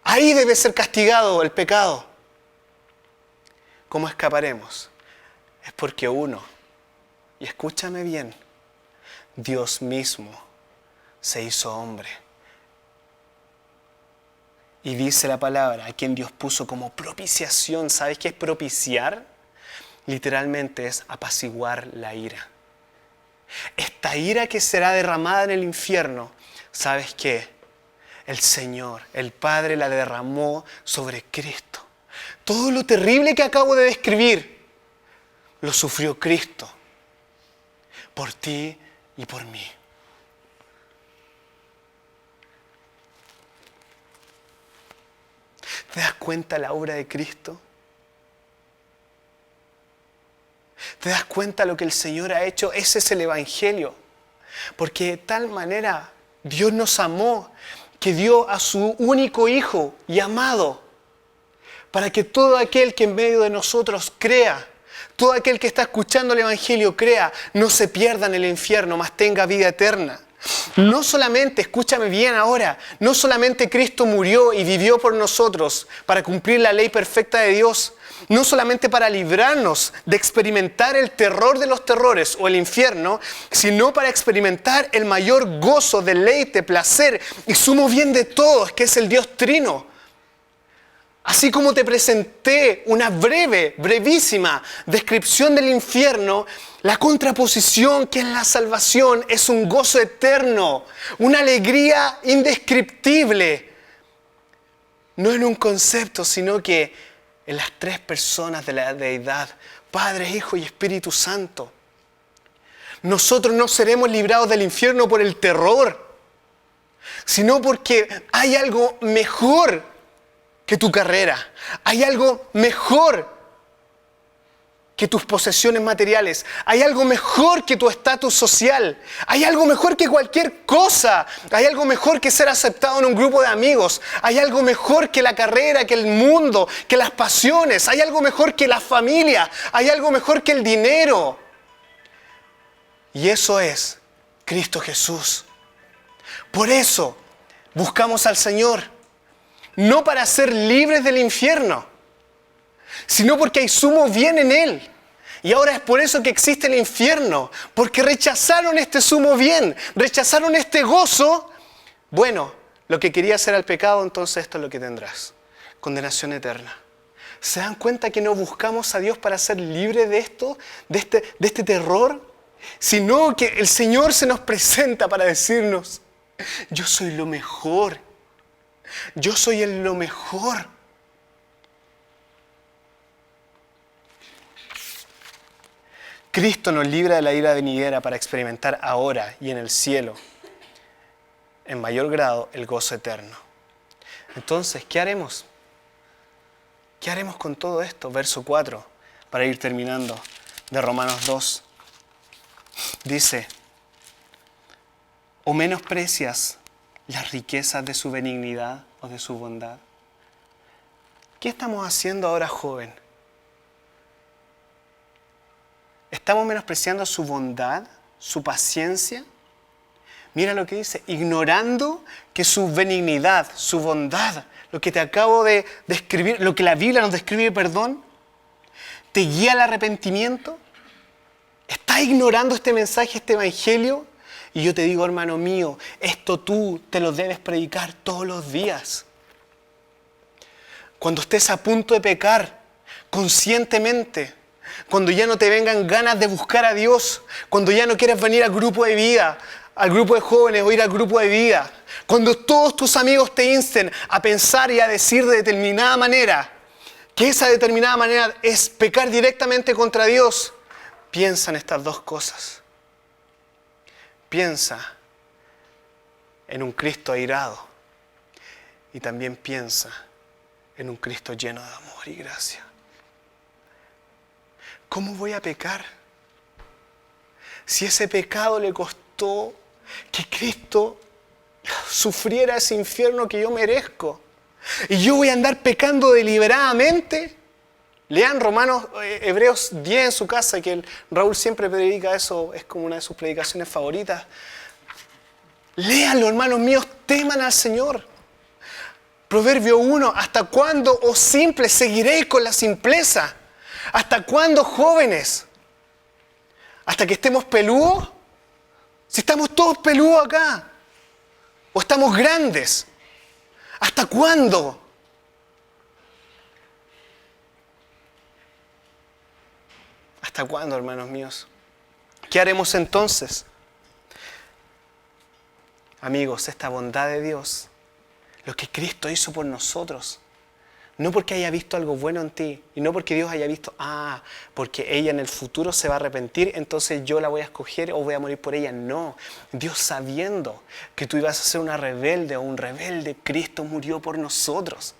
Ahí debe ser castigado el pecado. ¿Cómo escaparemos? Es porque uno, y escúchame bien, Dios mismo se hizo hombre Y dice la palabra, a quien Dios puso como propiciación. ¿Sabes qué es propiciar? Literalmente es apaciguar la ira. Esta ira que será derramada en el infierno, ¿sabes qué? El Señor, el Padre la derramó sobre Cristo. Todo lo terrible que acabo de describir, lo sufrió Cristo. Por ti y por mí. ¿Te das cuenta la obra de Cristo? ¿Te das cuenta lo que el Señor ha hecho? Ese es el Evangelio. Porque de tal manera Dios nos amó que dio a su único Hijo y amado para que todo aquel que en medio de nosotros crea, todo aquel que está escuchando el Evangelio crea, no se pierda en el infierno, mas tenga vida eterna. No solamente, escúchame bien ahora, no solamente Cristo murió y vivió por nosotros para cumplir la ley perfecta de Dios, no solamente para librarnos de experimentar el terror de los terrores o el infierno, sino para experimentar el mayor gozo, deleite, placer y sumo bien de todos, que es el Dios Trino. Así como te presenté una brevísima descripción del infierno, la contraposición que es la salvación es un gozo eterno, una alegría indescriptible. No en un concepto, sino que en las tres personas de la deidad, Padre, Hijo y Espíritu Santo. Nosotros no seremos librados del infierno por el terror, sino porque hay algo mejor que tu carrera. Hay algo mejor que tus posesiones materiales. Hay algo mejor que tu estatus social. Hay algo mejor que cualquier cosa. Hay algo mejor que ser aceptado en un grupo de amigos. Hay algo mejor que la carrera, que el mundo, que las pasiones. Hay algo mejor que la familia. Hay algo mejor que el dinero. Y eso es Cristo Jesús. Por eso buscamos al Señor. No para ser libres del infierno, sino porque hay sumo bien en Él. Y ahora es por eso que existe el infierno, porque rechazaron este sumo bien, rechazaron este gozo. Bueno, lo que querías era el pecado, entonces esto es lo que tendrás: condenación eterna. ¿Se dan cuenta que no buscamos a Dios para ser libres de esto, de este terror? Sino que el Señor se nos presenta para decirnos: yo soy lo mejor. Yo soy lo mejor. Cristo nos libra de la ira venidera para experimentar ahora y en el cielo, en mayor grado, el gozo eterno. Entonces, ¿qué haremos? ¿Qué haremos con todo esto? Verso 4, para ir terminando, de Romanos 2. Dice: ¿o menosprecias las riquezas de su benignidad o de su bondad? ¿Qué estamos haciendo ahora, joven? ¿Estamos menospreciando su bondad, su paciencia? Mira lo que dice: ignorando que su benignidad, su bondad, lo que te acabo de describir, lo que la Biblia nos describe, perdón, te guía al arrepentimiento. ¿Estás ignorando este mensaje, este evangelio? Y yo te digo, hermano mío, esto tú te lo debes predicar todos los días. Cuando estés a punto de pecar, conscientemente, cuando ya no te vengan ganas de buscar a Dios, cuando ya no quieras venir al grupo de vida, al grupo de jóvenes o ir al grupo de vida, cuando todos tus amigos te insten a pensar y a decir de determinada manera que esa determinada manera es pecar directamente contra Dios, piensa en estas dos cosas. Piensa en un Cristo airado y también piensa en un Cristo lleno de amor y gracia. ¿Cómo voy a pecar si ese pecado le costó que Cristo sufriera ese infierno que yo merezco? ¿Y yo voy a andar pecando deliberadamente? Lean Hebreos 10 en su casa, que Raúl siempre predica eso, es como una de sus predicaciones favoritas. Léanlo, hermanos míos, teman al Señor. Proverbio 1, ¿hasta cuándo, oh simples, seguiréis con la simpleza? ¿Hasta cuándo, jóvenes? ¿Hasta que estemos peludos? Si estamos todos peludos acá. ¿O estamos grandes? ¿Hasta cuándo? ¿Hasta cuándo, hermanos míos? ¿Qué haremos entonces? Amigos, esta bondad de Dios, lo que Cristo hizo por nosotros, no porque haya visto algo bueno en ti, y no porque Dios haya visto, porque ella en el futuro se va a arrepentir, entonces yo la voy a escoger o voy a morir por ella. No, Dios sabiendo que tú ibas a ser una rebelde o un rebelde, Cristo murió por nosotros.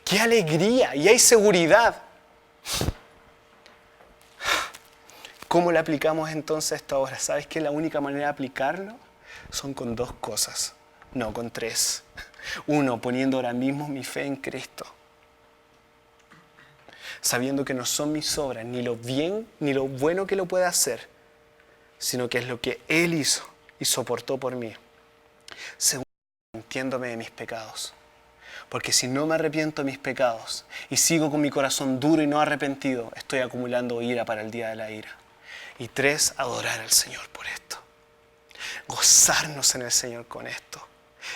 ¡Qué alegría! Y hay seguridad. ¿Cómo le aplicamos entonces a esta obra? ¿Sabes que la única manera de aplicarlo son con 2 cosas? No, con 3. 1, poniendo ahora mismo mi fe en Cristo. Sabiendo que no son mis obras, ni lo bien, ni lo bueno que lo pueda hacer, sino que es lo que Él hizo y soportó por mí. Segundo, arrepintiéndome de mis pecados. Porque si no me arrepiento de mis pecados y sigo con mi corazón duro y no arrepentido, estoy acumulando ira para el día de la ira. Y 3, adorar al Señor por esto. Gozarnos en el Señor con esto.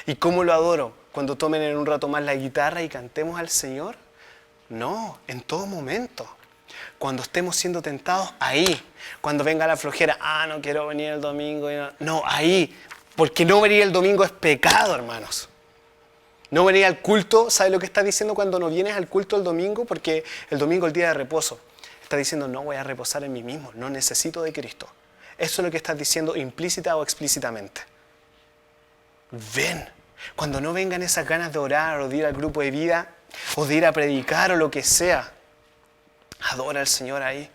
¿Y cómo lo adoro? ¿Cuando tomen en un rato más la guitarra y cantemos al Señor? No, en todo momento. Cuando estemos siendo tentados, ahí. Cuando venga la flojera, no quiero venir el domingo. No, ahí. Porque no venir el domingo es pecado, hermanos. No venir al culto, ¿sabes lo que está diciendo cuando no vienes al culto el domingo? Porque el domingo es el día de reposo. Está diciendo, no voy a reposar en mí mismo, no necesito de Cristo. Eso es lo que estás diciendo implícita o explícitamente. Ven. Cuando no vengan esas ganas de orar o de ir al grupo de vida o de ir a predicar o lo que sea, adora al Señor ahí.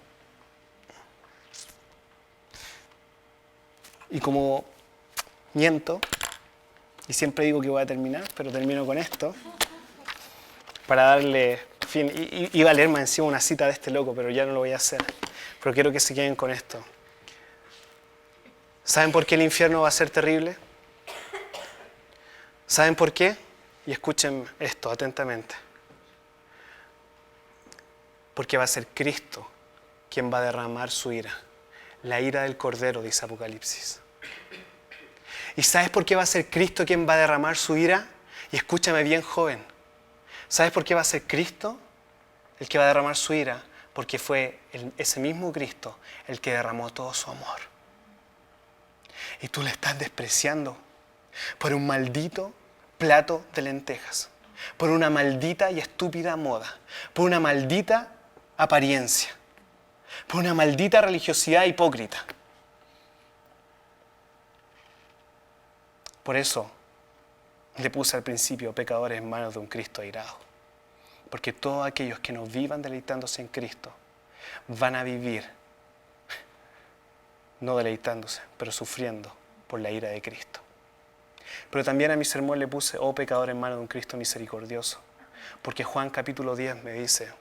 Y como miento, y siempre digo que voy a terminar, pero termino con esto, para darle fin. Iba a leer más encima una cita de este loco, pero ya no lo voy a hacer. Pero quiero que se queden con esto. ¿Saben por qué el infierno va a ser terrible? ¿Saben por qué? Y escuchen esto atentamente. Porque va a ser Cristo quien va a derramar su ira. La ira del Cordero, dice Apocalipsis. ¿Y sabes por qué va a ser Cristo quien va a derramar su ira? Y escúchame bien, joven. ¿Sabes por qué va a ser Cristo el que va a derramar su ira? Porque fue ese mismo Cristo el que derramó todo su amor. Y tú le estás despreciando por un maldito plato de lentejas, por una maldita y estúpida moda, por una maldita apariencia, por una maldita religiosidad hipócrita. Por eso le puse al principio pecadores en manos de un Cristo airado. Porque todos aquellos que no vivan deleitándose en Cristo van a vivir, no deleitándose, pero sufriendo por la ira de Cristo. Pero también a mi sermón le puse, pecador en manos de un Cristo misericordioso. Porque Juan capítulo 10 me dice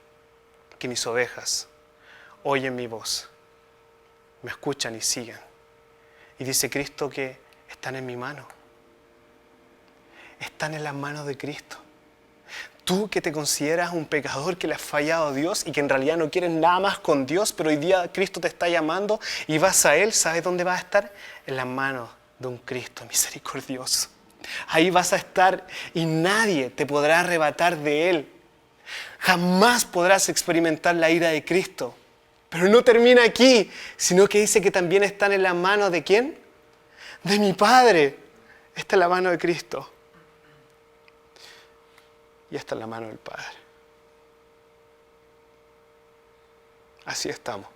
que mis ovejas oyen mi voz, me escuchan y siguen. Y dice Cristo que están en mi mano. Están en las manos de Cristo. Tú que te consideras un pecador que le has fallado a Dios y que en realidad no quieres nada más con Dios, pero hoy día Cristo te está llamando y vas a Él, ¿sabes dónde vas a estar? En las manos de un Cristo misericordioso. Ahí vas a estar y nadie te podrá arrebatar de Él. Jamás podrás experimentar la ira de Cristo. Pero no termina aquí, sino que dice que también están en las manos ¿de quién? De mi Padre. Esta es la mano de Cristo. Y esta es la mano del Padre. Así estamos.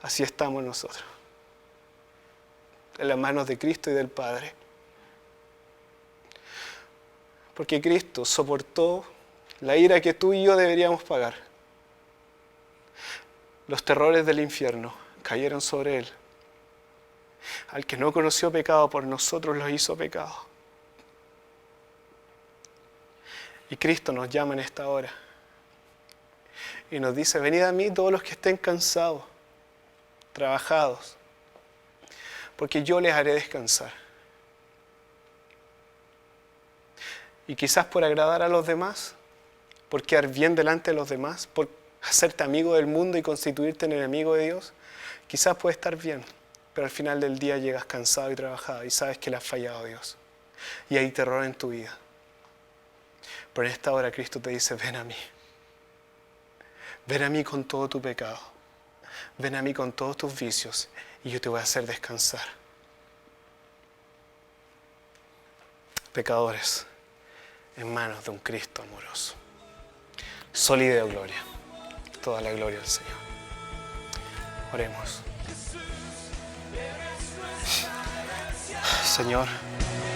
Así estamos nosotros. En las manos de Cristo y del Padre. Porque Cristo soportó la ira que tú y yo deberíamos pagar. Los terrores del infierno cayeron sobre Él. Al que no conoció pecado por nosotros los hizo pecado. Y Cristo nos llama en esta hora. Y nos dice, venid a mí todos los que estén cansados, trabajados, porque yo les haré descansar. Y quizás por agradar a los demás, por quedar bien delante de los demás, por hacerte amigo del mundo y constituirte en enemigo de Dios, quizás puede estar bien, pero al final del día llegas cansado y trabajado y sabes que le has fallado a Dios. y hay terror en tu vida. Pero en esta hora Cristo te dice, ven a mí. Ven a mí con todo tu pecado. Ven a mí con todos tus vicios y yo te voy a hacer descansar. Pecadores en manos de un Cristo amoroso. Sólido de gloria. Toda la gloria al Señor. Oremos. Señor,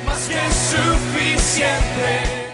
más que suficiente.